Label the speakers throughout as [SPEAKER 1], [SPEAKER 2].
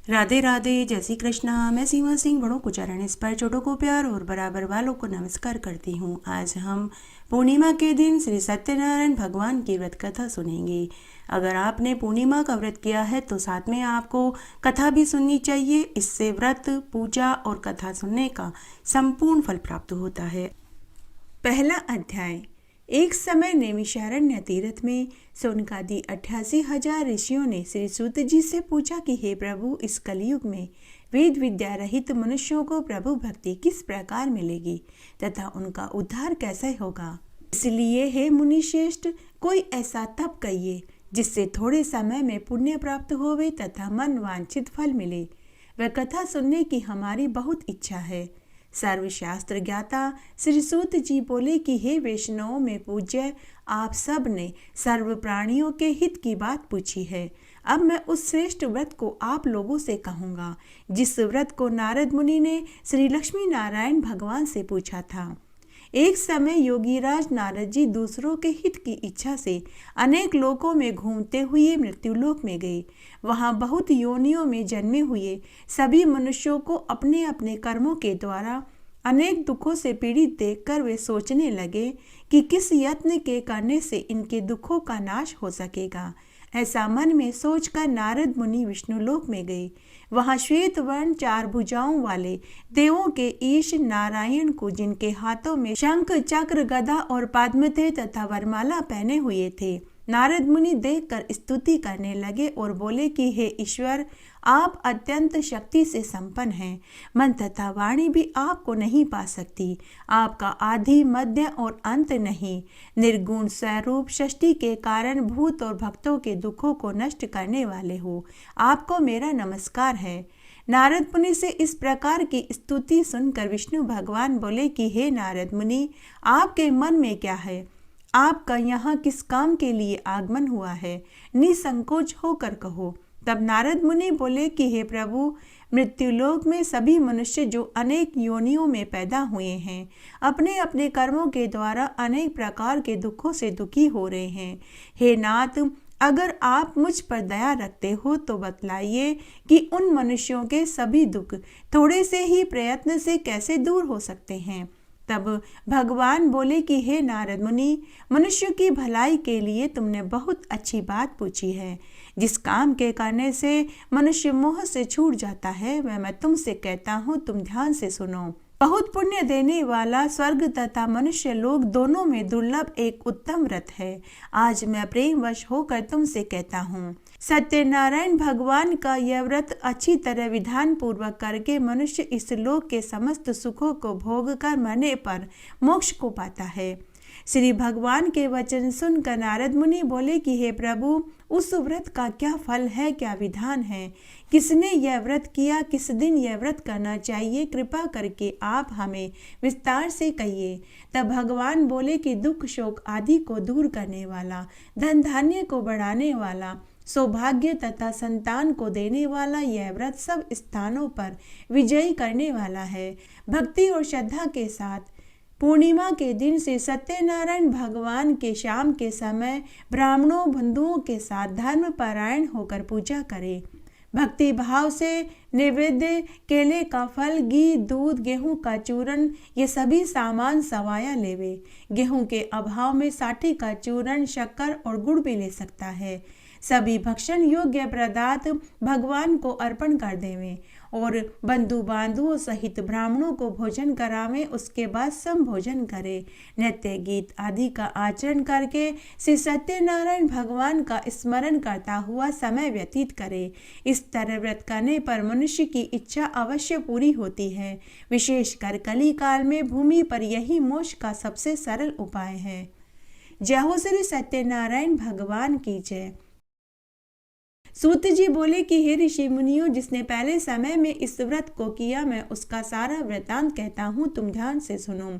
[SPEAKER 1] राधे राधे, जय श्री कृष्णा। मैं सीमा सिंह बड़ों को चरण इस पर, छोटों को प्यार और बराबर वालों को नमस्कार करती हूँ। आज हम पूर्णिमा के दिन श्री सत्यनारायण भगवान की व्रत कथा सुनेंगे। अगर आपने पूर्णिमा का व्रत किया है तो साथ में आपको कथा भी सुननी चाहिए। इससे व्रत, पूजा और कथा सुनने का संपूर्ण फल प्राप्त होता है। पहला अध्याय। एक समय नैमिषारण्य तीर्थ में सोनकादि 88,000 ऋषियों ने श्री सूत जी से पूछा कि हे प्रभु, इस कलयुग में वेद विद्या रहित मनुष्यों को प्रभु भक्ति किस प्रकार मिलेगी तथा उनका उद्धार कैसे होगा। इसलिए हे मुनिश्रेष्ठ, कोई ऐसा तप कहिए जिससे थोड़े समय में पुण्य प्राप्त होवे तथा मन वांछित फल मिले। वह कथा सुनने की हमारी बहुत इच्छा है। सर्वशास्त्र ज्ञाता श्री सूत जी बोले कि हे वैष्णवों में पूज्य, आप सब ने सर्व प्राणियों के हित की बात पूछी है। अब मैं उस श्रेष्ठ व्रत को आप लोगों से कहूँगा जिस व्रत को नारद मुनि ने श्री लक्ष्मी नारायण भगवान से पूछा था। एक समय योगीराज नारद जी दूसरों के हित की इच्छा से अनेक लोकों में घूमते हुए मृत्युलोक में गए। वहाँ बहुत योनियों में जन्मे हुए सभी मनुष्यों को अपने अपने कर्मों के द्वारा अनेक दुखों से पीड़ित देखकर वे सोचने लगे कि किस यत्न के करने से इनके दुखों का नाश हो सकेगा। ऐसा मन में सोचकर नारद मुनि विष्णुलोक में गए। वहाँ श्वेत वर्ण 4 भुजाओं वाले देवों के ईश नारायण को, जिनके हाथों में शंख, चक्र, गदा और पद्म थे तथा वरमाला पहने हुए थे, नारद मुनि देखकर स्तुति करने लगे और बोले कि हे ईश्वर, आप अत्यंत शक्ति से संपन्न हैं। मन तथा वाणी भी आपको नहीं पा सकती। आपका आदि, मध्य और अंत नहीं। निर्गुण स्वरूप सृष्टि के कारण भूत और भक्तों के दुखों को नष्ट करने वाले हो। आपको मेरा नमस्कार है। नारद मुनि से इस प्रकार की स्तुति सुनकर विष्णु भगवान बोले कि हे नारद मुनि, आपके मन में क्या है? आपका यहाँ किस काम के लिए आगमन हुआ है? निसंकोच होकर कहो। तब नारद मुनि बोले कि हे प्रभु, मृत्युलोक में सभी मनुष्य जो अनेक योनियों में पैदा हुए हैं, अपने अपने कर्मों के द्वारा अनेक प्रकार के दुखों से दुखी हो रहे हैं। हे नाथ, अगर आप मुझ पर दया रखते हो तो बतलाइए कि उन मनुष्यों के सभी दुख थोड़े से ही प्रयत्न से कैसे दूर हो सकते हैं। तब भगवान बोले कि हे नारद मुनि, मनुष्य की भलाई के लिए तुमने बहुत अच्छी बात पूछी है। जिस काम के करने से मनुष्य मोह से छूट जाता है वह मैं तुमसे कहता हूँ, तुम ध्यान से सुनो। बहुत पुण्य देने वाला स्वर्ग तथा मनुष्य लोक दोनों में दुर्लभ एक उत्तम व्रत है। आज मैं प्रेमवश होकर तुमसे कहता हूँ। सत्यनारायण भगवान का यह व्रत अच्छी तरह विधान पूर्वक करके मनुष्य इस लोक के समस्त सुखों को भोग कर मरने पर मोक्ष को पाता है। श्री भगवान के वचन सुनकर नारद मुनि बोले कि हे प्रभु, उस व्रत का क्या फल है, क्या विधान है? किसने यह व्रत किया? किस दिन यह व्रत करना चाहिए? कृपा करके आप हमें विस्तार से कहिए। तब भगवान बोले कि दुख, शोक आदि को दूर करने वाला, धन धान्य को बढ़ाने वाला, सौभाग्य तथा संतान को देने वाला यह व्रत सब स्थानों पर विजयी करने वाला है। भक्ति और श्रद्धा के साथ पूर्णिमा के दिन से सत्यनारायण भगवान के शाम के समय ब्राह्मणों बंधुओं के साथ धर्म परायण होकर पूजा करें। भक्ति भाव से नैवेद्य, केले का फल, घी, दूध, गेहूं का चूर्ण ये सभी सामान सवाया लेवे। गेहूं के अभाव में साठी का चूर्ण, शक्कर और गुड़ भी ले सकता है। सभी भक्षण योग्य पदार्थ भगवान को अर्पण कर देवें और बंधु बांधुओं सहित ब्राह्मणों को भोजन करावें। उसके बाद सम भोजन करें। नृत्य, गीत आदि का आचरण करके श्री सत्यनारायण भगवान का स्मरण करता हुआ समय व्यतीत करे। इस तरह व्रत करने पर मनुष्य की इच्छा अवश्य पूरी होती है। विशेषकर कली काल में भूमि पर यही मोक्ष का सबसे सरल उपाय है। जय हो श्री सत्यनारायण भगवान की जय। सूत जी बोले कि हे ऋषि मुनियों, जिसने पहले समय में इस व्रत को किया, मैं उसका सारा वृतांत कहता हूँ, तुम ध्यान से सुनो।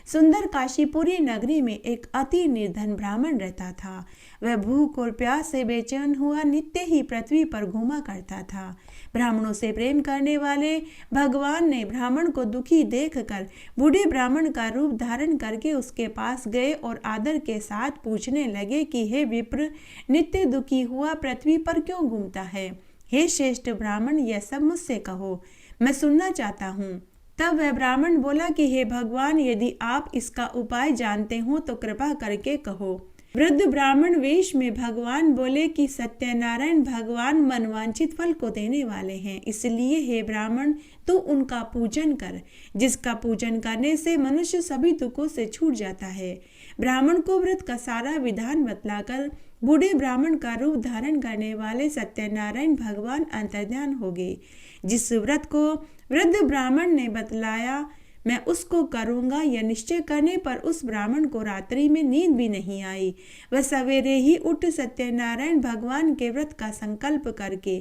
[SPEAKER 1] सुंदर काशीपुरी नगरी में एक अति निर्धन ब्राह्मण रहता था। वह भूख और प्यास से बेचैन हुआ नित्य ही पृथ्वी पर घूमा करता था। ब्राह्मणों से प्रेम करने वाले भगवान ने ब्राह्मण को दुखी देखकर बूढ़े ब्राह्मण का रूप धारण करके उसके पास गए और आदर के साथ पूछने लगे कि हे विप्र, नित्य दुखी हुआ पृथ्वी पर क्यों घूमता है? हे श्रेष्ठ ब्राह्मण, यह सब मुझसे कहो, मैं सुनना चाहता हूँ। तब वह ब्राह्मण बोला कि हे भगवान, यदि आप इसका उपाय जानते हो तो कृपा करके कहो। वृद्ध ब्राह्मण वेश में भगवान बोले कि सत्यनारायण भगवान मनवांछित फल को देने वाले हैं, इसलिए हे ब्राह्मण, तू उनका पूजन कर, जिसका पूजन करने से मनुष्य सभी दुखों से छूट जाता है। ब्राह्मण को व्रत का सारा विधान बतलाकर बूढ़े ब्राह्मण का रूप धारण करने वाले सत्यनारायण भगवान अंतर्ध्यान हो गए। जिस व्रत को वृद्ध ब्राह्मण ने बतलाया मैं उसको करूंगा, यह निश्चय करने पर उस ब्राह्मण को रात्रि में नींद भी नहीं आई। वह सवेरे ही उठ सत्यनारायण भगवान के व्रत का संकल्प करके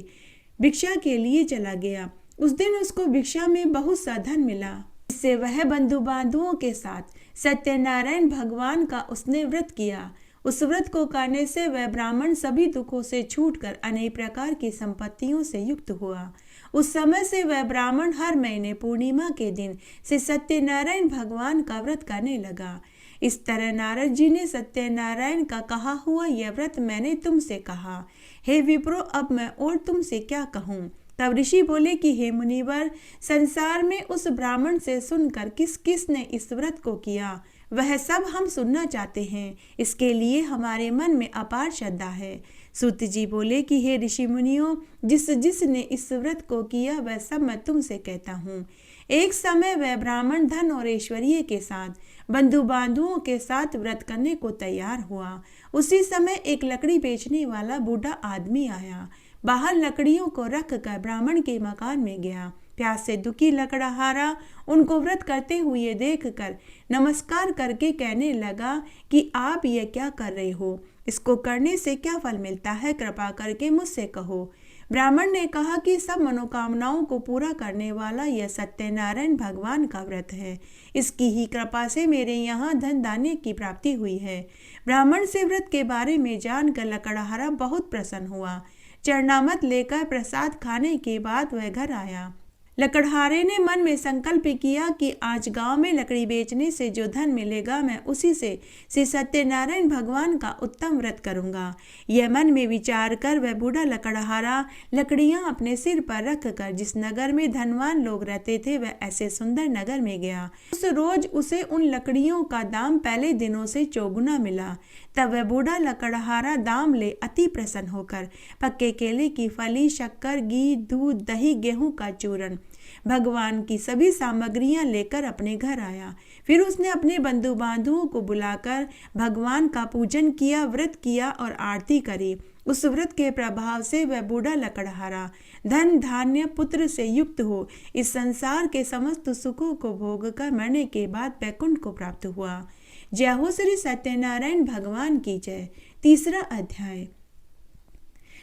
[SPEAKER 1] भिक्षा के लिए चला गया। उस दिन उसको भिक्षा में बहुत सा धन मिला, इससे वह बंधु बांधुओं के साथ सत्यनारायण भगवान का उसने व्रत किया। उस व्रत को करने से वह ब्राह्मण सभी दुखों से छूटकर अनेक प्रकार की संपत्तियों से युक्त हुआ। उस समय से वह ब्राह्मण हर महीने पूर्णिमा के दिन से सत्यनारायण भगवान का व्रत करने लगा। इस तरह नारद जी ने सत्यनारायण का कहा हुआ यह व्रत मैंने तुमसे कहा। हे विप्रो, अब मैं और तुमसे क्या कहूँ। तब ऋषि बोले कि हे मुनिवर, संसार में उस ब्राह्मण से सुनकर किस किस ने इस व्रत को किया वह सब हम सुनना चाहते हैं। इसके लिए हमारे मन में अपार श्रद्धा है। सूत जी बोले कि हे ऋषि मुनियों, जिसने इस व्रत को किया वह सब मैं तुमसे कहता हूँ। एक समय वह ब्राह्मण धन और ऐश्वर्य के साथ बंधु बांधुओं के साथ व्रत करने को तैयार हुआ। उसी समय एक लकड़ी बेचने वाला बूढ़ा आदमी आया। बाहर लकड़ियों को रख कर ब्राह्मण के मकान में गया। प्यास से दुखी लकड़हारा उनको व्रत करते हुए देखकर नमस्कार करके कहने लगा कि आप ये क्या कर रहे हो, इसको करने से क्या फल मिलता है, कृपा करके मुझसे कहो। ब्राह्मण ने कहा कि सब मनोकामनाओं को पूरा करने वाला यह सत्यनारायण भगवान का व्रत है। इसकी ही कृपा से मेरे यहाँ धन धान्य की प्राप्ति हुई है। ब्राह्मण से व्रत के बारे में जानकर लकड़हारा बहुत प्रसन्न हुआ। चरणामत लेकर प्रसाद खाने के बाद वह घर आया। लकड़हारे ने मन में संकल्प किया कि आज गांव में लकड़ी बेचने से जो धन मिलेगा मैं उसी से श्री सत्यनारायण भगवान का उत्तम व्रत करूंगा। यह मन में विचार कर वह बूढ़ा लकड़हारा लकड़ियां अपने सिर पर रख कर जिस नगर में धनवान लोग रहते थे वह ऐसे सुंदर नगर में गया। उस रोज उसे उन लकड़ियों का दाम पहले दिनों से चौगुना मिला। तब वह बूढ़ा लकड़हारा दाम ले अति प्रसन्न होकर पक्के केले की फली, शक्कर, घी, दूध, दही, गेहूं का चूरन, भगवान की सभी सामग्रियां लेकर अपने घर आया। फिर उसने अपने बंधु बांधुओं को बुलाकर भगवान का पूजन किया, व्रत किया और आरती करी। उस व्रत के प्रभाव से वह बूढ़ा लकड़हारा धन धान्य पुत्र से युक्त हो इस संसार के समस्त सुखों को भोग कर मरने के बाद बैकुंठ को प्राप्त हुआ। जय हो श्री सत्यनारायण भगवान की जय। तीसरा अध्याय।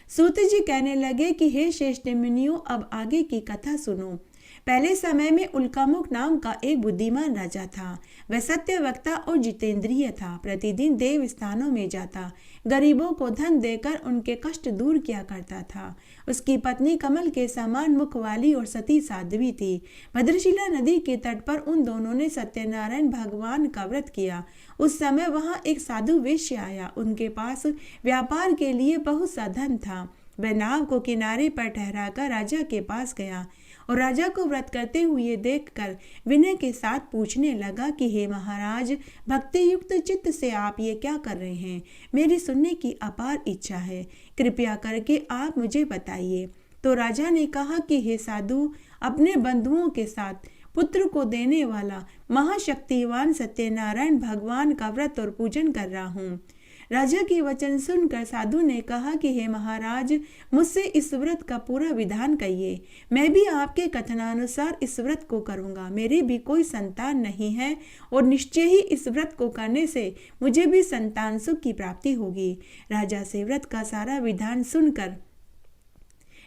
[SPEAKER 1] सूत जी कहने लगे कि हे श्रेष्ठ मुनियों, अब आगे की कथा सुनो। पहले समय में उल्कामुख नाम का एक बुद्धिमान राजा था। वह सत्यवक्ता और जितेंद्रिय था। प्रतिदिन देव स्थानों में जाता, गरीबों को धन देकर उनके कष्ट दूर किया करता था। उसकी पत्नी कमल के समान मुख वाली और सती साध्वी थी। भद्रशिला नदी के तट पर उन दोनों ने सत्यनारायण भगवान का व्रत किया। उस समय वहां एक साधु वेश्य आया। उनके पास व्यापार के लिए बहुत सा धन था। वह नाव को किनारे पर ठहराकर राजा के पास गया और राजा को व्रत करते हुए देखकर विनय के साथ पूछने लगा कि हे महाराज, भक्ति युक्त चित्त से आप ये क्या कर रहे हैं? मेरी सुनने की अपार इच्छा है, कृपया करके आप मुझे बताइए। तो राजा ने कहा कि हे साधु, अपने बंधुओं के साथ पुत्र को देने वाला महाशक्तिवान सत्यनारायण भगवान का व्रत और पूजन कर रहा हूँ। राजा के वचन सुनकर साधु ने कहा कि हे महाराज, मुझसे इस व्रत का पूरा विधान कहिए। मैं भी आपके कथनानुसार इस व्रत को करूंगा। मेरी भी कोई संतान नहीं है और निश्चय ही इस व्रत को करने से मुझे भी संतान सुख की प्राप्ति होगी। राजा से व्रत का सारा विधान सुनकर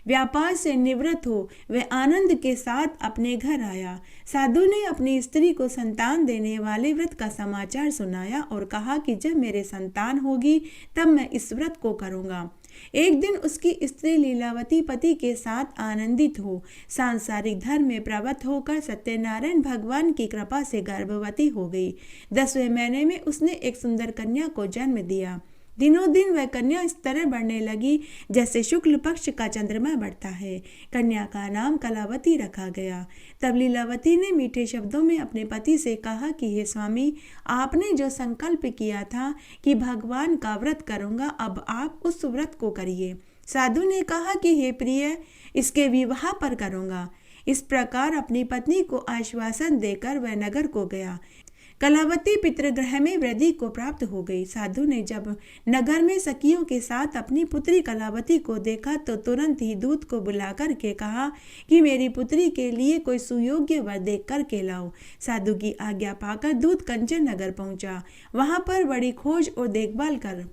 [SPEAKER 1] व्यापार से निवृत्त हो वह आनंद के साथ अपने घर आया। साधु ने अपनी स्त्री को संतान देने वाले व्रत का समाचार सुनाया और कहा कि जब मेरे संतान होगी तब मैं इस व्रत को करूंगा। एक दिन उसकी स्त्री लीलावती पति के साथ आनंदित हो सांसारिक धर्म में प्रवृत्त होकर सत्यनारायण भगवान की कृपा से गर्भवती हो गई। 10वें महीने में उसने एक सुंदर कन्या को जन्म दिया। दिनों दिन वह कन्या इस तरह बढ़ने लगी जैसे शुक्ल पक्ष का चंद्रमा बढ़ता है। कन्या का नाम कलावती रखा गया। तब लीलावती ने मीठे शब्दों में अपने पति से कहा कि हे स्वामी, आपने जो संकल्प किया था कि भगवान का व्रत करूंगा, अब आप उस व्रत को करिए। साधु ने कहा कि हे प्रिय, इसके विवाह पर करूंगा। इस प्रकार अपनी पत्नी को आश्वासन देकर वह नगर को गया। कलावती पितृगृह में वृद्धि को प्राप्त हो गई। साधु ने जब नगर में सखियों के साथ अपनी पुत्री कलावती को देखा तो तुरंत ही दूत को बुला करके कहा कि मेरी पुत्री के लिए कोई सुयोग्य वर देख करके लाओ। साधु की आज्ञा पाकर दूत कंचन नगर पहुंचा। वहां पर बड़ी खोज और देखभाल कर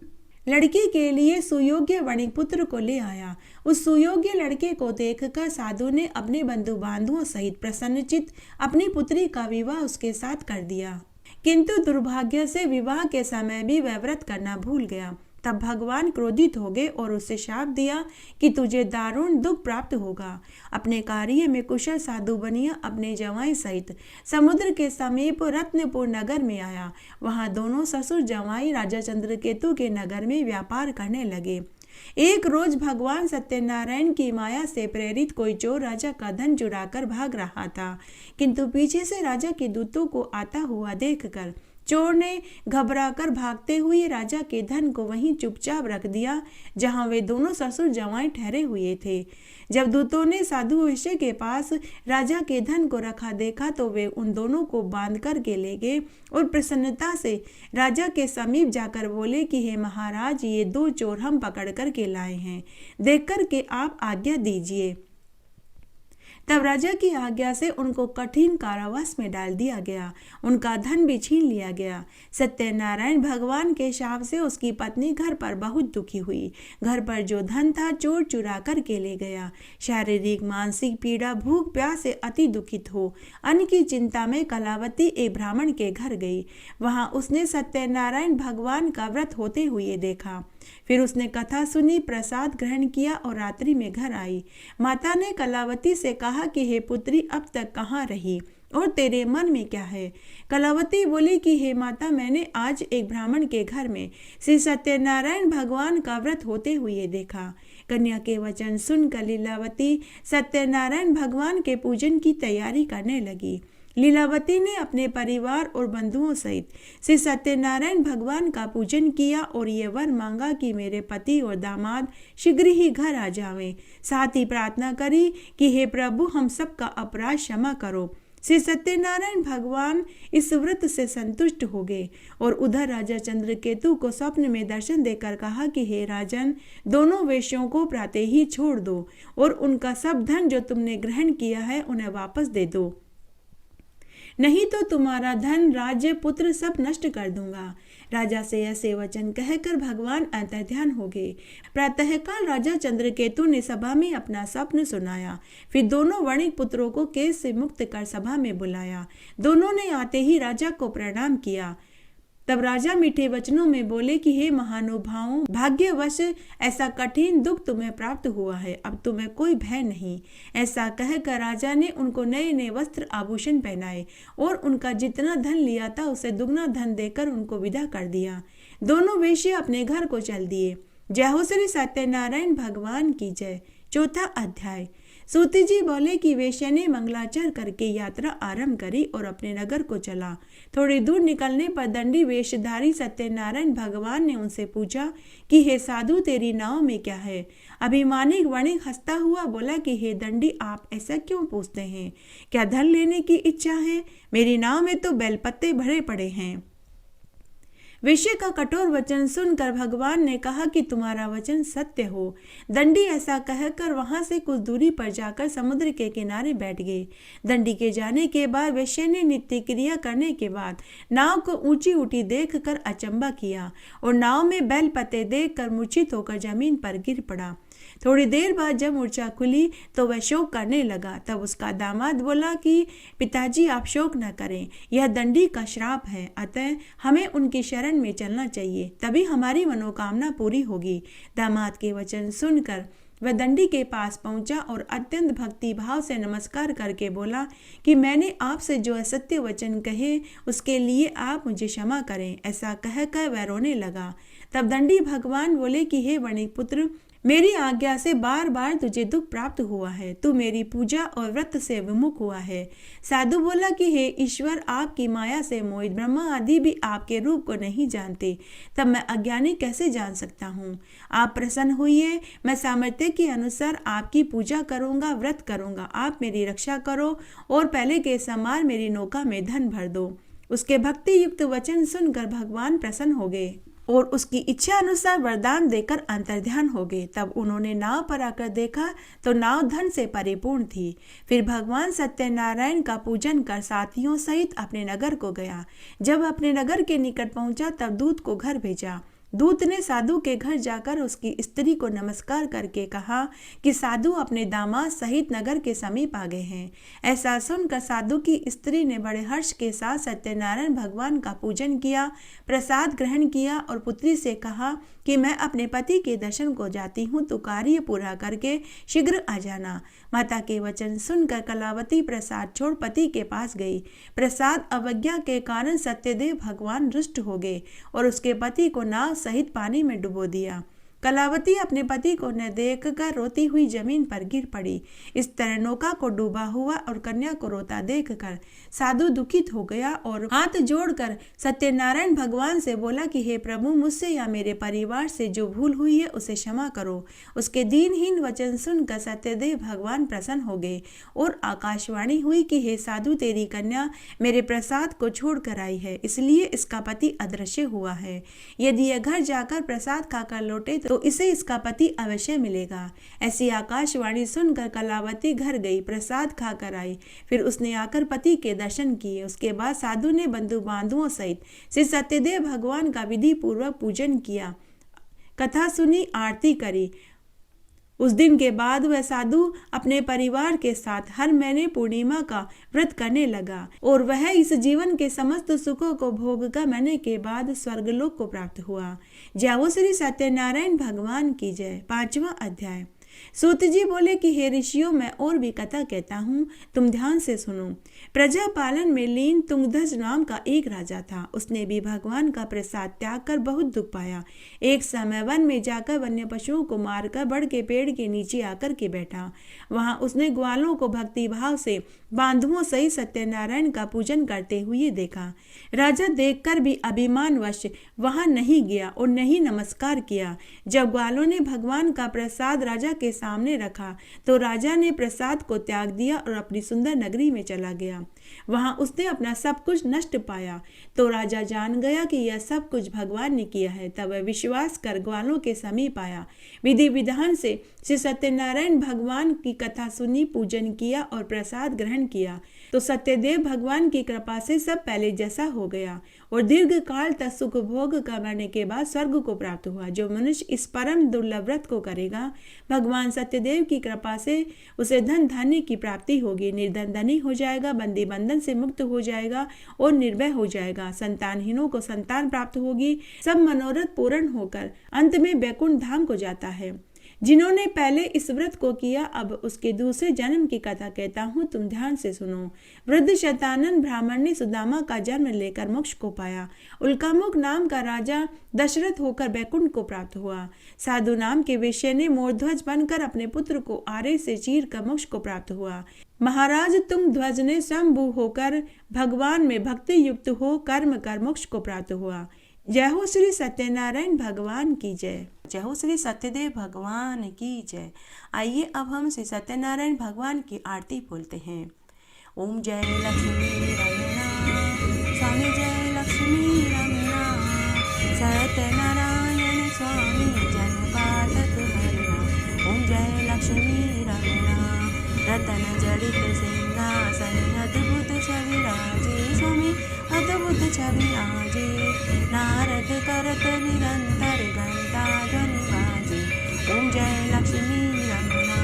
[SPEAKER 1] लड़की के लिए सुयोग्य वणिक पुत्र को ले आया। उस सुयोग्य लड़के को देखकर साधु ने अपने बंधु बांधुओं सहित प्रसन्नचित अपनी पुत्री का विवाह उसके साथ कर दिया। किंतु दुर्भाग्य से विवाह के समय भी वह व्रत करना भूल गया। तब भगवान क्रोधित हो गए और उसे शाप दिया कि तुझे दारुण दुख प्राप्त होगा। अपने कार्य में कुशल साधु बनिया अपने जवाई सहित समुद्र के समीप रत्नपुर नगर में आया। वहां दोनों ससुर जवाई राजा चंद्रकेतु के नगर में व्यापार करने लगे। एक रोज भगवान सत्यनारायण की माया से प्रेरित कोई चोर राजा का धन चुराकर भाग रहा था, किंतु पीछे से राजा के दूतों को आता हुआ देखकर चोर ने घबराकर भागते हुए राजा के धन को वहीं चुपचाप रख दिया जहां वे दोनों ससुर जवाई ठहरे हुए थे। जब दूतों ने साधु वैश्य के पास राजा के धन को रखा देखा तो वे उन दोनों को बांध कर के ले गए और प्रसन्नता से राजा के समीप जाकर बोले कि हे महाराज, ये दो चोर हम पकड़ कर के लाए हैं, देख कर के आप आज्ञा दीजिए। तब राजा की आज्ञा से उनको कठिन कारावास में डाल दिया गया। उनका धन भी छीन लिया गया। सत्यनारायण भगवान के शाप से उसकी पत्नी घर पर बहुत दुखी हुई। घर पर जो धन था चोर चुरा कर के ले गया। शारीरिक मानसिक पीड़ा, भूख प्यास से अति दुखित हो अन्न की चिंता में कलावती एक ब्राह्मण के घर गई। वहां उसने सत्यनारायण भगवान का व्रत होते हुए देखा। फिर उसने कथा सुनी, प्रसाद ग्रहण किया और रात्रि में घर आई। माता ने कलावती से कहा कि हे पुत्री, अब तक कहाँ रही और तेरे मन में क्या है? कलावती बोली कि हे माता, मैंने आज एक ब्राह्मण के घर में श्री सत्यनारायण भगवान का व्रत होते हुए देखा। कन्या के वचन सुनकर लीलावती सत्यनारायण भगवान के पूजन की तैयारी करने लगी। लीलावती ने अपने परिवार और बंधुओं सहित श्री सत्यनारायण भगवान का पूजन किया और ये वर मांगा कि मेरे पति और दामाद शीघ्र ही घर आ जावें। साथ ही प्रार्थना करी कि हे प्रभु, हम सबका अपराध क्षमा करो। श्री सत्यनारायण भगवान इस व्रत से संतुष्ट हो गए और उधर राजा चंद्रकेतु को स्वप्न में दर्शन देकर कहा कि हे राजन, दोनों वेश्यों को प्रातः ही छोड़ दो और उनका सब धन जो तुमने ग्रहण किया है उन्हें वापस दे दो, नहीं तो तुम्हारा धन, राज्य, पुत्र सब नष्ट कर दूंगा। राजा से ऐसे वचन कहकर भगवान अंतर्ध्यान हो गए। प्रातःकाल राजा चंद्रकेतु ने सभा में अपना स्वप्न सुनाया। फिर दोनों वणिक पुत्रों को केस से मुक्त कर सभा में बुलाया। दोनों ने आते ही राजा को प्रणाम किया। तब राजा मीठे वचनों में बोले कि हे महानुभावों, भाग्यवश ऐसा कठिन दुख तुम्हें प्राप्त हुआ है, अब तुम्हें कोई भय नहीं। ऐसा कहकर राजा ने उनको नए नए वस्त्र आभूषण पहनाए और उनका जितना धन लिया था उसे दुगना धन देकर उनको विदा कर दिया। दोनों वेश्य अपने घर को चल दिए। जय हो श्री सत्यनारायण भगवान की जय। चौथा अध्याय। सूत जी बोले कि वेश्या ने मंगलाचर करके यात्रा आरंभ करी और अपने नगर को चला। थोड़ी दूर निकलने पर दंडी वेशधारी सत्यनारायण भगवान ने उनसे पूछा कि हे साधु, तेरी नाव में क्या है? अभिमानिक वणिक हंसता हुआ बोला कि हे दंडी, आप ऐसा क्यों पूछते हैं? क्या धन लेने की इच्छा है? मेरी नाव में तो बेलपत्ते भरे पड़े हैं। वेश्या का कठोर वचन सुनकर भगवान ने कहा कि तुम्हारा वचन सत्य हो। दंडी ऐसा कहकर वहां से कुछ दूरी पर जाकर समुद्र के किनारे बैठ गए। दंडी के जाने के बाद वेश्या ने नित्य क्रिया करने के बाद नाव को ऊंची उठी देखकर अचंबा किया और नाव में बैल पत्ते देखकर मूर्छित होकर जमीन पर गिर पड़ा। थोड़ी देर बाद जब मूर्छा खुली तो वह शोक करने लगा। तब उसका दामाद बोला कि पिताजी, आप शोक न करें, यह दंडी का श्राप है, अतः हमें उनकी शरण में चलना चाहिए, तभी हमारी मनोकामना पूरी होगी। दामाद के वचन सुनकर वह दंडी के पास पहुंचा और अत्यंत भक्ति भाव से नमस्कार करके बोला कि मैंने आपसे जो असत्य वचन कहे उसके लिए आप मुझे क्षमा करें। ऐसा कहकर वह रोने लगा। तब दंडी भगवान बोले कि हे वणिक पुत्र, मेरी आज्ञा से बार बार तुझे दुख प्राप्त हुआ है। तू मेरी पूजा और व्रत से विमुख हुआ है। साधु बोला कि हे ईश्वर, आपकी माया से मोहित ब्रह्मा आदि भी आपके रूप को नहीं जानते, तब मैं अज्ञानी कैसे जान सकता हूँ। आप प्रसन्न हुइए, मैं सामर्थ्य के अनुसार आपकी पूजा करूँगा, व्रत करूँगा। आप मेरी रक्षा करो और पहले के समान मेरी नौका में धन भर दो। उसके भक्ति युक्त वचन सुनकर भगवान प्रसन्न हो गए और उसकी इच्छा अनुसार वरदान देकर अंतर्ध्यान हो गए। तब उन्होंने नाव पर आकर देखा तो नाव धन से परिपूर्ण थी। फिर भगवान सत्यनारायण का पूजन कर साथियों सहित अपने नगर को गया। जब अपने नगर के निकट पहुंचा तब दूत को घर भेजा। दूत ने साधु के घर जाकर उसकी स्त्री को नमस्कार करके कहा कि साधु अपने दामाद सहित नगर के समीप आ गए हैं। ऐसा सुनकर साधु की स्त्री ने बड़े हर्ष के साथ सत्यनारायण भगवान का पूजन किया, प्रसाद ग्रहण किया और पुत्री से कहा कि मैं अपने पति के दर्शन को जाती हूँ, तो कार्य पूरा करके शीघ्र आ जाना। माता के वचन सुनकर कलावती प्रसाद छोड़ पति के पास गई। प्रसाद अवज्ञा के कारण सत्यदेव भगवान रुष्ट हो गए और उसके पति को नाव सहित पानी में डुबो दिया। कलावती अपने पति को न देखकर रोती हुई जमीन पर गिर पड़ी। इस तरह नौका को डूबा हुआ और कन्या को रोता देखकर साधु दुखित हो गया और हाथ जोड़कर सत्यनारायण भगवान से बोला कि हे प्रभु, मुझसे या मेरे परिवार से जो भूल हुई है उसे क्षमा करो। उसके दीनहीन वचन सुनकर सत्यदेव भगवान प्रसन्न हो गए और आकाशवाणी हुई कि हे साधु, तेरी कन्या मेरे प्रसाद को छोड़कर आई है, इसलिए इसका पति अदृश्य हुआ है। यदि यह घर जाकर प्रसाद खाकर लौटे तो इसे इसका पति अवश्य मिलेगा। ऐसी आकाशवाणी सुनकर कलावती घर गई, प्रसाद खाकर आई। फिर उसने आकर पति के दर्शन किए। उसके बाद साधु ने बंधु बांधुओं सहित श्री सत्यदेव भगवान का विधि पूर्वक पूजन किया, कथा सुनी, आरती करी। उस दिन के बाद वह साधु अपने परिवार के साथ हर महीने पूर्णिमा का व्रत करने लगा और वह इस जीवन के समस्त सुखों को भोग कर मरने के बाद स्वर्गलोक को प्राप्त हुआ। जय हो श्री सत्यनारायण भगवान की जय। 5वां अध्याय। सूत जी बोले कि हे ऋषियों, मैं और भी कथा कहता हूँ, तुम ध्यान से सुनो। प्रजा पालन में लीन तुंगध्वज नाम का एक राजा था। उसने भी भगवान का प्रसाद त्याग कर बहुत दुख पाया। एक समय वन में जाकर वन्य पशुओं को मारकर बड़ के पेड़ के नीचे आकर के बैठा। वहां उसने ग्वालों को भक्ति भाव से बांधुओं सहित सत्यनारायण का पूजन करते हुए देखा। राजा देखकर भी अभिमानवश वहां नहीं गया और नहीं नमस्कार किया। जब ग्वालों ने भगवान का प्रसाद राजा के सामने रखा तो राजा ने प्रसाद को त्याग दिया और अपनी सुंदर नगरी में चला गया। वहां उसने अपना सब कुछ नष्ट पाया तो राजा जान गया कि यह सब कुछ भगवान ने किया है। तब वह विश्वास कर ग्वालों के समीप आया, विधि विधान से श्री सत्यनारायण भगवान की कथा सुनी, पूजन किया और प्रसाद ग्रहण किया तो सत्यदेव भगवान की कृपा से सब पहले जैसा हो गया और दीर्घ काल तक सुख भोग करने के बाद स्वर्ग को प्राप्त हुआ। जो मनुष्य इस परम दुर्लभ व्रत को करेगा, भगवान सत्यदेव की कृपा से उसे धन धान्य की प्राप्ति होगी। निर्धन धनी हो जाएगा, बंदी बंधन से मुक्त हो जाएगा और निर्भय हो जाएगा। संतानहीनों को संतान प्राप्त होगी। सब मनोरथ पूर्ण होकर अंत में बैकुंठ धाम को जाता है। जिन्होंने पहले इस व्रत को किया, अब उसके दूसरे जन्म की कथा कहता हूँ, तुम ध्यान से सुनो। वृद्ध शतानन ब्राह्मण ने सुदामा का जन्म लेकर मोक्ष को पाया। उल्कामुख नाम का राजा दशरथ होकर बैकुंठ को प्राप्त हुआ। साधु नाम के वेश्य ने मोरध्वज बनकर अपने पुत्र को आरे से चीर कर मोक्ष को प्राप्त हुआ। महाराज तुंगध्वज ने स्वयंभू होकर भगवान में भक्ति युक्त हो कर्म कर मोक्ष को प्राप्त हुआ। जय हो श्री सत्यनारायण भगवान की जय। जय हो श्री सत्यदेव भगवान की जय। आइए अब हम श्री सत्यनारायण भगवान की आरती बोलते हैं। ओम जय लक्ष्मी रमणा, स्वामी जय लक्ष्मी रमणा, सत्यनारायण स्वामी जन पाठक हरना। ओम जय लक्ष्मी रमणा, रतन जड़ित सिंहासन अद्भुत छवि राजे, स्वामी अद्भुत छवि राजे। नारद करत निरंतर घंटा ध्वनि बाजे। ओम जय लक्ष्मी रमणा,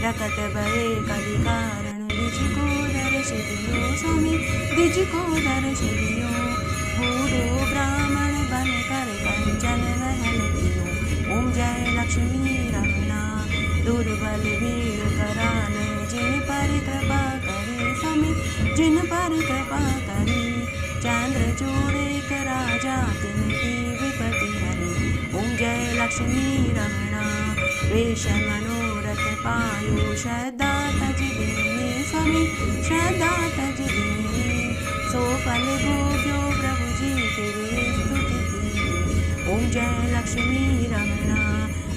[SPEAKER 1] रकत बड़े कवि कारण द्विज को दर्श दियो, स्वामी द्विज को दर्श दियो। बूढ़ो ब्राह्मण बन कर कंचन महल दियो। ओम जय लक्ष्मी रमणा, दुर्बल वीर कराल जिन पर कृपा करी स्वामी, जिन पर कृपा करी। चंद्र चूड़ एक राजा तिनकी विपत्ति हरी, ओम जय लक्ष्मी रमणा। वेश मनोरथ पायो श्रद्धा तज दीनी स्वामी, श्रद्धा तज दीनी। सो फल भोग्यो प्रभु जी तेरी स्तुति की, ओम जय लक्ष्मी रमणा।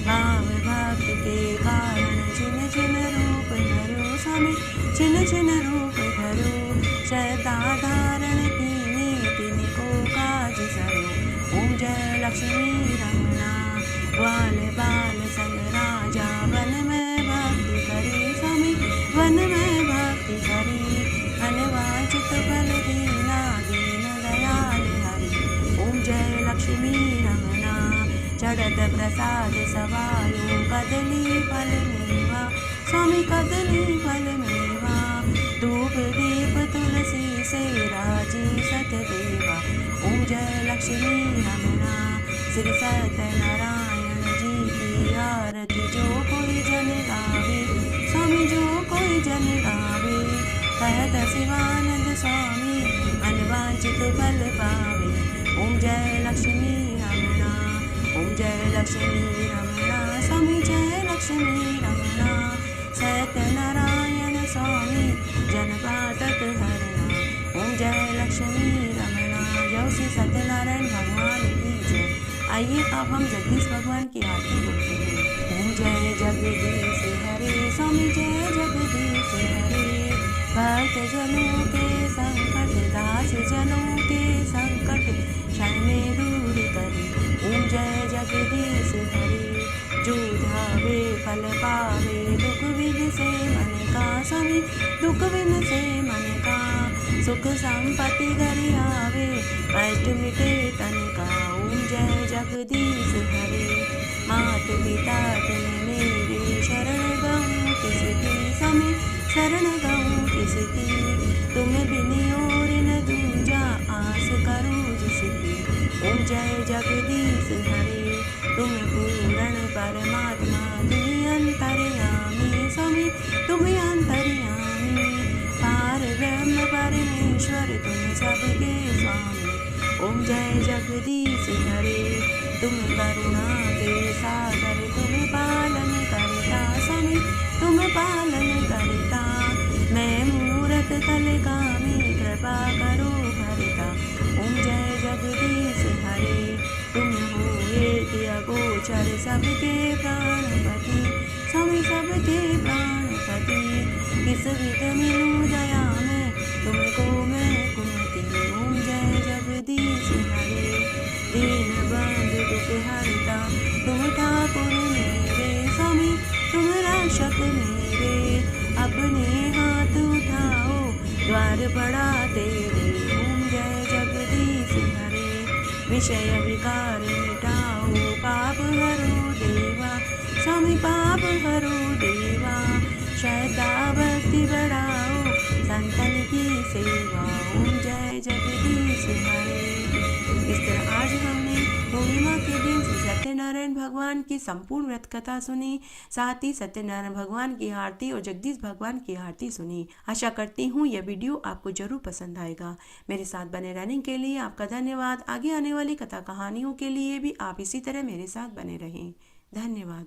[SPEAKER 1] भाव भक्ति के कारण छिन छिन रूप धरो स्वामी, छिन छिन रूप धरो। श्रद्धा धारण कीनी तिनको काज सरो, ओम जय लक्ष्मी रमणा। ग्वाल बाल संग राजा वन में भक्ति करी स्वामी, वन में भक्ति करी। अनवांछित फल दीना दीन दयाल हरि, ओम जय लक्ष्मी रमणा। चढ़त प्रसाद सवायो कदली फल मेवा स्वामी, कदली फल मेवा। धूप दीप तुलसी से राजी सतदेवा, ओम जय लक्ष्मी रमणा। श्री सत्यनारायण जी की आरती जो कोई जन गावे स्वामी, जो कोई जन गावे। कहत शिवानंद स्वामी अनवांछित फल पावे, ओम जय लक्ष्मी रमणा, ओम जय लक्ष्मी रमणा स्वामी, जय लक्ष्मी रमणा। सत्यनारायण स्वामी जन पातक हरणा, ओम जय लक्ष्मी रमणा। जय श्री सत्यनारायण भगवान की जय। आइए अब हम जगदीश भगवान की आरती बोलते हैं। ओम जय जगदीश हरे स्वामी, जय जगदीश हरे। भक्त जनों के संकट, दास जनों के संकट क्षण में दूर करे, ओम जय जगदीश हरे। जो ध्यावे फल पावे दुख विन से मन का स्वामी, दुख विन से मन का। सुख संपत्ति घर आवे कष्ट मिटे तन का, ओम जय जगदीश हरे। मात पिता तुम मेरे शरण गऊँ किसकी स्वामी, शरण गऊँ किसकी। तुम बिन और न दूजा आस करूँ जिसकी, ओम जय जगदीश हरे। तुम पूर्ण परमात्मा तुम अंतर्यामी स्वामी, तुम अंतर्यामी। पार ब्रह्म परमेश्वर तुम सबके स्वामी, ओम जय जगदीश हरे। तुम करुणा के सागर तुम पालन करता स्वामी, तुम पालन करता। मैं मूरत कलगामी कृपा करो भरता, ओम जय जगदीश हरे। तुम हो एक अगोचर सबके प्राणपति स्वामी, सबके प्राणपति। किस विध मिलूं दया में तुमको मैं कुमति, ओम जय जगदीश हरे। दीन बंधु दुख हरता तुम ठाकुर मेरे स्वामी, तुम रक्षक मेरे। अपने हाथ उठाओ द्वार बड़ा तेरे, ओम जय जगदीश हरे। विषय विकार मिटाओ पाप हरो देवा स्वामी, पाप हरो देवा। श्रद्धा भक्ति बढ़ाओ संतन की सेवा, ओम जय जगदीश हरे। इस तरह आज हमने पूर्णिमा के दिन श्री सत्यनारायण भगवान की संपूर्ण व्रत कथा सुनी, साथ ही सत्यनारायण भगवान की आरती और जगदीश भगवान की आरती सुनी। आशा करती हूँ यह वीडियो आपको जरूर पसंद आएगा। मेरे साथ बने रहने के लिए आपका धन्यवाद। आगे आने वाली कथा कहानियों के लिए भी आप इसी तरह मेरे साथ बने रहें। धन्यवाद।